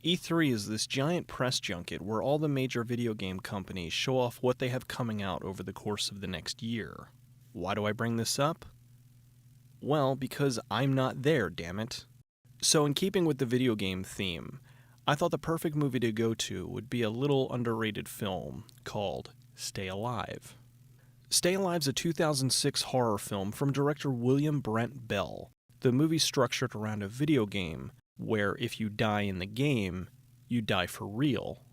E3 is this giant press junket where all the major video game companies show off what they have coming out over the course of the next year. Why do I bring this up? Well, because I'm not there, damn it. So in keeping with the video game theme, I thought the perfect movie to go to would be a little underrated film called Stay Alive. Stay Alive's a 2006 horror film from director William Brent Bell. The movie's structured around a video game where if you die in the game, you die for real.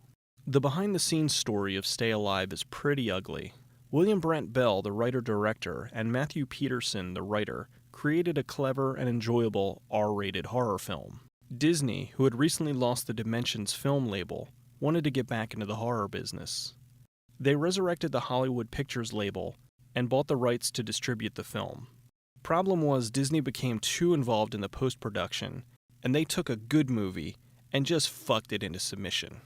The behind-the-scenes story of Stay Alive is pretty ugly. William Brent Bell, the writer-director, and Matthew Peterson, the writer, created a clever and enjoyable R-rated horror film. Disney, who had recently lost the Dimensions film label, wanted to get back into the horror business. They resurrected the Hollywood Pictures label and bought the rights to distribute the film. Problem was, Disney became too involved in the post-production, and they took a good movie and just fucked it into submission.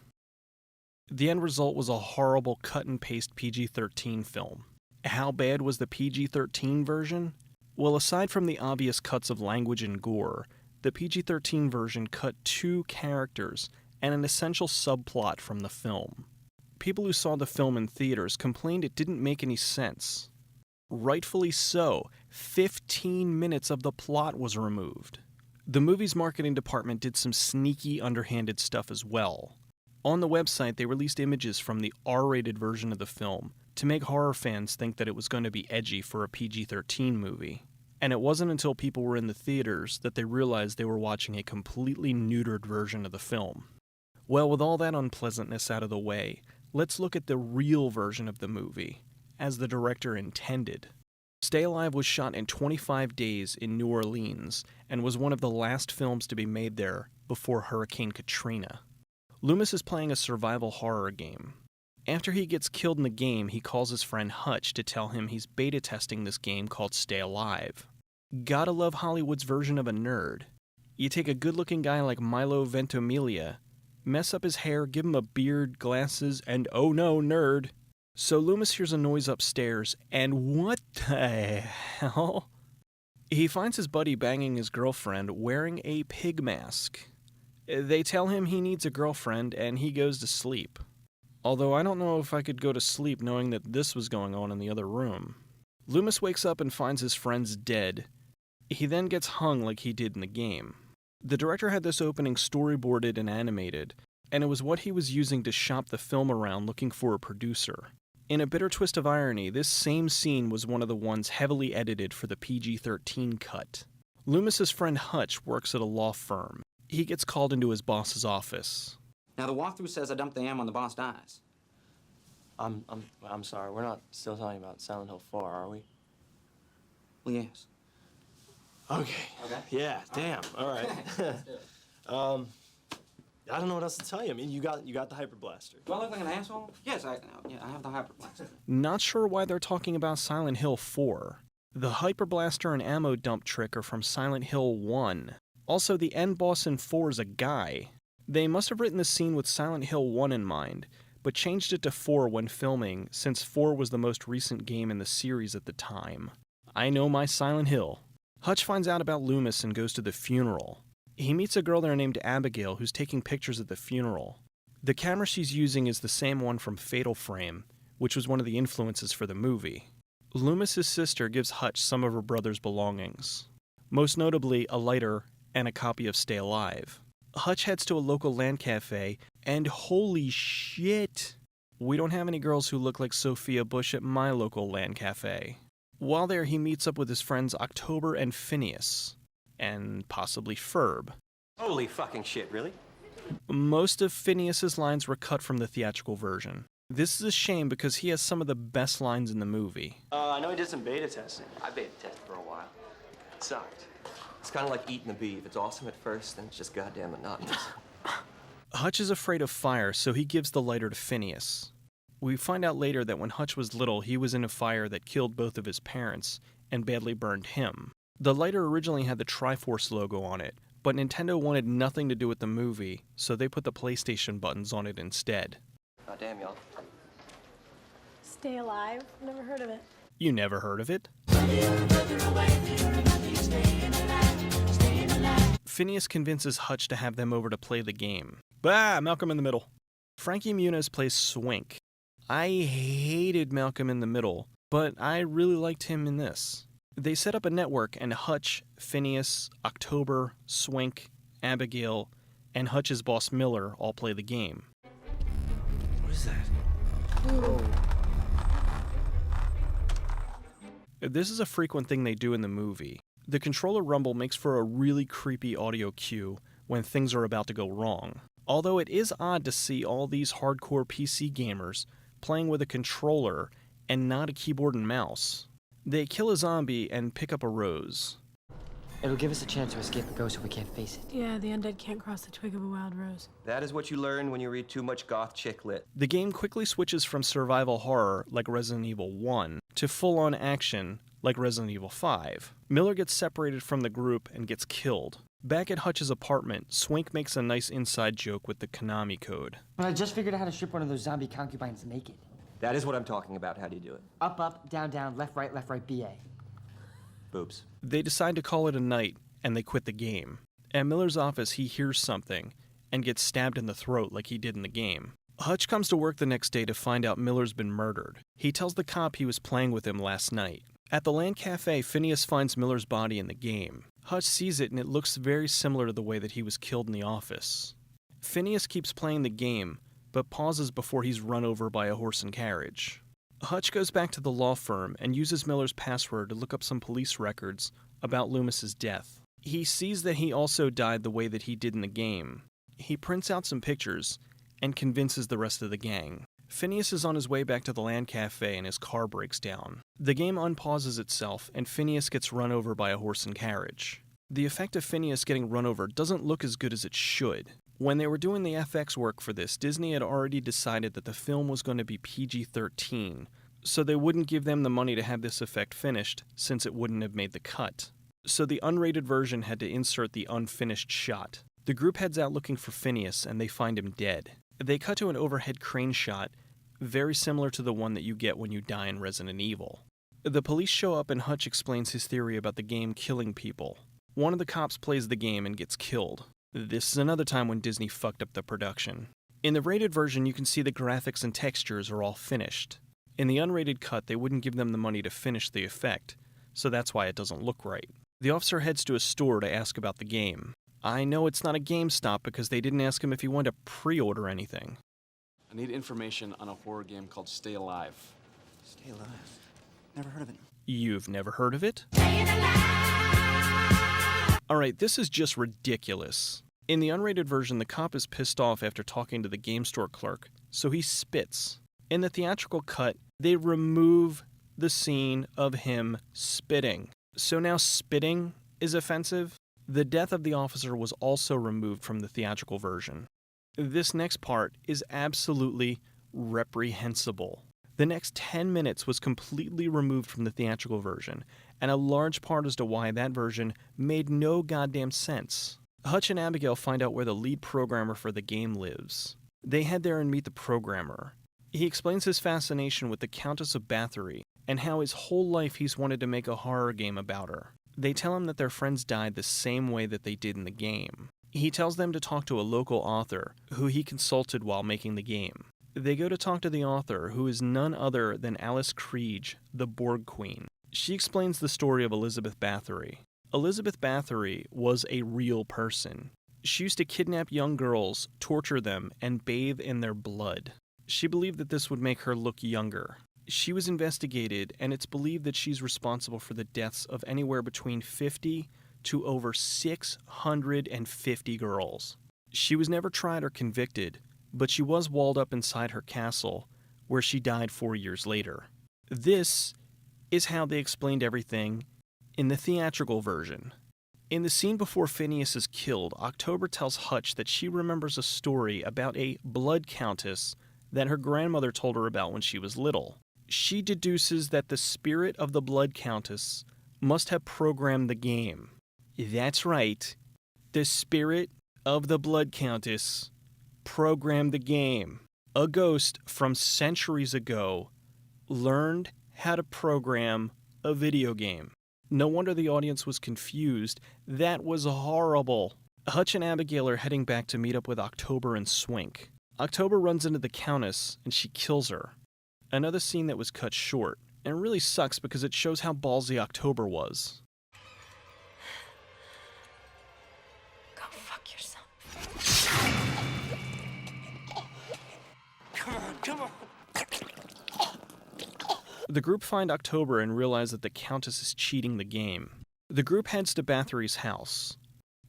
The end result was a horrible cut-and-paste PG-13 film. How bad was the PG-13 version? Well, aside from the obvious cuts of language and gore, the PG-13 version cut 2 characters and an essential subplot from the film. People who saw the film in theaters complained it didn't make any sense. Rightfully so, 15 minutes of the plot was removed. The movie's marketing department did some sneaky, underhanded stuff as well. On the website, they released images from the R-rated version of the film to make horror fans think that it was going to be edgy for a PG-13 movie. And it wasn't until people were in the theaters that they realized they were watching a completely neutered version of the film. Well, with all that unpleasantness out of the way, let's look at the real version of the movie, as the director intended. Stay Alive was shot in 25 days in New Orleans and was one of the last films to be made there before Hurricane Katrina. Loomis is playing a survival horror game. After he gets killed in the game, he calls his friend Hutch to tell him he's beta testing this game called Stay Alive. Gotta love Hollywood's version of a nerd. You take a good-looking guy like Milo Ventimiglia, mess up his hair, give him a beard, glasses, and oh no, nerd. So Loomis hears a noise upstairs, and what the hell? He finds his buddy banging his girlfriend wearing a pig mask. They tell him he needs a girlfriend, and he goes to sleep. Although I don't know if I could go to sleep knowing that this was going on in the other room. Loomis wakes up and finds his friends dead. He then gets hung like he did in the game. The director had this opening storyboarded and animated, and it was what he was using to shop the film around looking for a producer. In a bitter twist of irony, this same scene was one of the ones heavily edited for the PG-13 cut. Loomis's friend Hutch works at a law firm. He gets called into his boss's office. Now, the walkthrough says I dumped the ammo when the boss dies. I'm sorry, we're not still talking about Silent Hill 4, are we? Well, yes. Okay. Yeah, damn, all right. I don't know what else to tell you. I mean, you got the hyper blaster. Do I look like an asshole? Yes, I have the hyper blaster. Not sure why they're talking about Silent Hill 4. The hyper blaster and ammo dump trick are from Silent Hill 1. Also, the end boss in 4 is a guy. They must have written the scene with Silent Hill 1 in mind, but changed it to 4 when filming, since 4 was the most recent game in the series at the time. I know my Silent Hill. Hutch finds out about Loomis and goes to the funeral. He meets a girl there named Abigail who's taking pictures at the funeral. The camera she's using is the same one from Fatal Frame, which was one of the influences for the movie. Loomis's sister gives Hutch some of her brother's belongings, most notably a lighter and a copy of Stay Alive. Hutch heads to a local land cafe, and holy shit, we don't have any girls who look like Sophia Bush at my local land cafe. While there, he meets up with his friends October and Phineas, and possibly Ferb. Holy fucking shit, really? Most of Phineas's lines were cut from the theatrical version. This is a shame because he has some of the best lines in the movie. I know he did some beta testing. I beta tested for a while. It sucked. It's kind of like eating the beef. It's awesome at first, then it's just goddamn monotonous. Hutch is afraid of fire, so he gives the lighter to Phineas. We find out later that when Hutch was little, he was in a fire that killed both of his parents and badly burned him. The lighter originally had the Triforce logo on it, but Nintendo wanted nothing to do with the movie, so they put the PlayStation buttons on it instead. Oh, damn, y'all. Stay Alive? Never heard of it. You never heard of it? Phineas convinces Hutch to have them over to play the game. Bah, Malcolm in the Middle. Frankie Muniz plays Swink. I hated Malcolm in the Middle, but I really liked him in this. They set up a network, and Hutch, Phineas, October, Swink, Abigail, and Hutch's boss Miller all play the game. What is that? This is a frequent thing they do in the movie. The controller rumble makes for a really creepy audio cue when things are about to go wrong. Although it is odd to see all these hardcore PC gamers playing with a controller and not a keyboard and mouse. They kill a zombie and pick up a rose. It'll give us a chance to escape a ghost if we can't face it. Yeah, the undead can't cross the twig of a wild rose. That is what you learn when you read too much goth chick lit. The game quickly switches from survival horror, like Resident Evil 1, to full-on action, like Resident Evil 5. Miller gets separated from the group and gets killed. Back at Hutch's apartment, Swink makes a nice inside joke with the Konami code. But I just figured out how to strip one of those zombie concubines naked. That is what I'm talking about. How do you do it? Up, up, down, down, left, right, BA. Boobs. They decide to call it a night, and they quit the game. At Miller's office, he hears something, and gets stabbed in the throat like he did in the game. Hutch comes to work the next day to find out Miller's been murdered. He tells the cop he was playing with him last night. At the land cafe, Phineas finds Miller's body in the game. Hutch sees it, and it looks very similar to the way that he was killed in the office. Phineas keeps playing the game, but pauses before he's run over by a horse and carriage. Hutch goes back to the law firm and uses Miller's password to look up some police records about Loomis's death. He sees that he also died the way that he did in the game. He prints out some pictures and convinces the rest of the gang. Phineas is on his way back to the land cafe and his car breaks down. The game unpauses itself and Phineas gets run over by a horse and carriage. The effect of Phineas getting run over doesn't look as good as it should. When they were doing the FX work for this, Disney had already decided that the film was going to be PG-13, so they wouldn't give them the money to have this effect finished since it wouldn't have made the cut. So the unrated version had to insert the unfinished shot. The group heads out looking for Phineas and they find him dead. They cut to an overhead crane shot, very similar to the one that you get when you die in Resident Evil. The police show up and Hutch explains his theory about the game killing people. One of the cops plays the game and gets killed. This is another time when Disney fucked up the production. In the rated version, you can see the graphics and textures are all finished. In the unrated cut, they wouldn't give them the money to finish the effect, so that's why it doesn't look right. The officer heads to a store to ask about the game. I know it's not a GameStop because they didn't ask him if he wanted to pre-order anything. I need information on a horror game called Stay Alive. Stay alive. Never heard of it. You've never heard of it? Alright, this is just ridiculous. In the unrated version, the cop is pissed off after talking to the game store clerk, so he spits. In the theatrical cut, they remove the scene of him spitting. So now spitting is offensive? The death of the officer was also removed from the theatrical version. This next part is absolutely reprehensible. The next 10 minutes was completely removed from the theatrical version, and a large part as to why that version made no goddamn sense. Hutch and Abigail find out where the lead programmer for the game lives. They head there and meet the programmer. He explains his fascination with the Countess of Bathory, and how his whole life he's wanted to make a horror game about her. They tell him that their friends died the same way that they did in the game. He tells them to talk to a local author, who he consulted while making the game. They go to talk to the author, who is none other than Alice Kriege, the Borg Queen. She explains the story of Elizabeth Bathory. Elizabeth Bathory was a real person. She used to kidnap young girls, torture them, and bathe in their blood. She believed that this would make her look younger. She was investigated, and it's believed that she's responsible for the deaths of anywhere between 50 to over 650 girls. She was never tried or convicted, but she was walled up inside her castle, where she died 4 years later. This is how they explained everything in the theatrical version. In the scene before Phineas is killed, October tells Hutch that she remembers a story about a blood countess that her grandmother told her about when she was little. She deduces that the spirit of the blood countess must have programmed the game. That's right. The spirit of the blood countess programmed the game. A ghost from centuries ago learned how to program a video game. No wonder the audience was confused. That was horrible. Hutch and Abigail are heading back to meet up with October and Swink. October runs into the Countess, and she kills her. Another scene that was cut short, and really sucks because it shows how ballsy October was. Go fuck yourself. Come on. The group find October and realize that the Countess is cheating the game. The group heads to Bathory's house.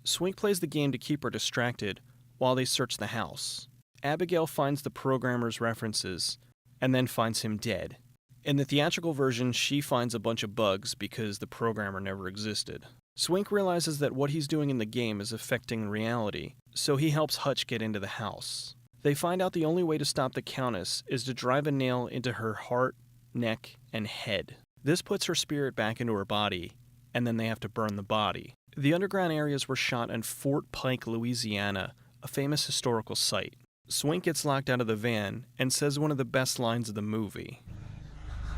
Swink plays the game to keep her distracted while they search the house. Abigail finds the programmer's references and then finds him dead. In the theatrical version, she finds a bunch of bugs because the programmer never existed. Swink realizes that what he's doing in the game is affecting reality, so he helps Hutch get into the house. They find out the only way to stop the Countess is to drive a nail into her heart, neck, and head. This puts her spirit back into her body, and then they have to burn the body. The underground areas were shot in Fort Pike, Louisiana, a famous historical site. Swink gets locked out of the van and says one of the best lines of the movie.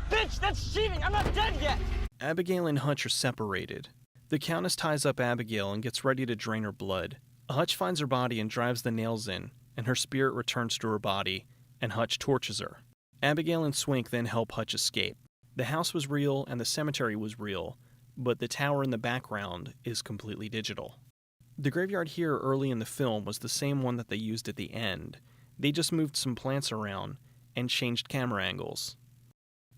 Bitch, that's cheating! I'm not dead yet! Abigail and Hutch are separated. The Countess ties up Abigail and gets ready to drain her blood. Hutch finds her body and drives the nails in, and her spirit returns to her body, and Hutch tortures her. Abigail and Swink then help Hutch escape. The house was real and the cemetery was real, but the tower in the background is completely digital. The graveyard here early in the film was the same one that they used at the end. They just moved some plants around and changed camera angles.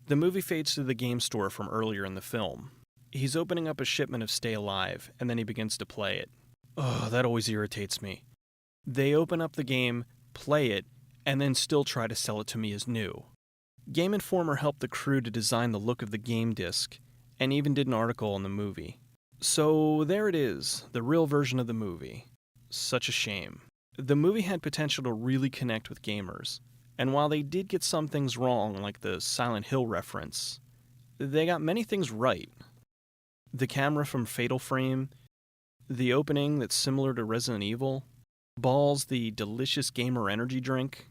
The movie fades to the game store from earlier in the film. He's opening up a shipment of Stay Alive, and then he begins to play it. Oh, that always irritates me. They open up the game, play it, and then still try to sell it to me as new. Game Informer helped the crew to design the look of the game disc, and even did an article on the movie. So there it is, the real version of the movie. Such a shame. The movie had potential to really connect with gamers, and while they did get some things wrong, like the Silent Hill reference, they got many things right. The camera from Fatal Frame, the opening that's similar to Resident Evil, Balls, the delicious gamer energy drink.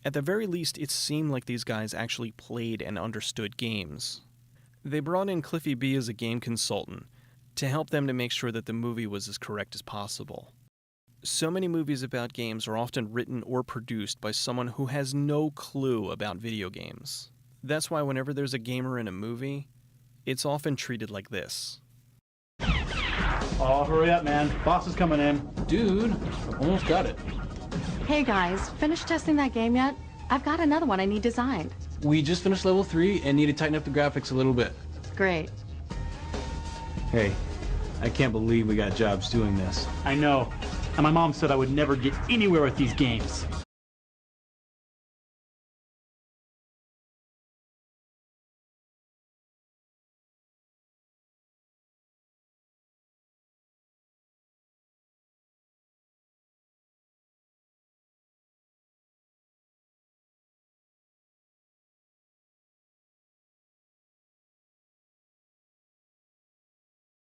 At the very least, it seemed like these guys actually played and understood games. They brought in Cliffy B as a game consultant to help them to make sure that the movie was as correct as possible. So many movies about games are often written or produced by someone who has no clue about video games. That's why whenever there's a gamer in a movie, it's often treated like this. Oh, hurry up, man. Boss is coming in. Dude, almost got it. Hey guys, finished testing that game yet? I've got another one I need designed. We just finished level 3 and need to tighten up the graphics a little bit. Great. Hey, I can't believe we got jobs doing this. I know. And my mom said I would never get anywhere with these games.